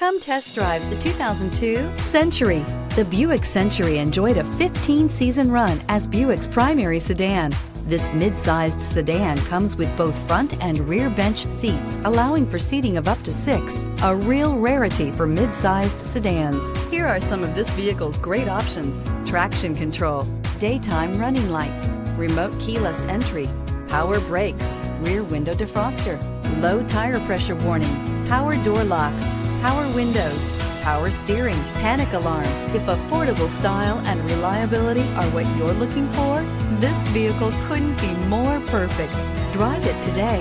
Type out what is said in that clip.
Come test drive the 2002 Century. The Buick Century enjoyed a 15-season run as Buick's primary sedan. This mid-sized sedan comes with both front and rear bench seats, allowing for seating of up to 6, a real rarity for mid-sized sedans. Here are some of this vehicle's great options: traction control, daytime running lights, remote keyless entry, power brakes, rear window defroster, low tire pressure warning, power door locks, power windows, power steering, panic alarm. If affordable style and reliability are what you're looking for, this vehicle couldn't be more perfect. Drive it today.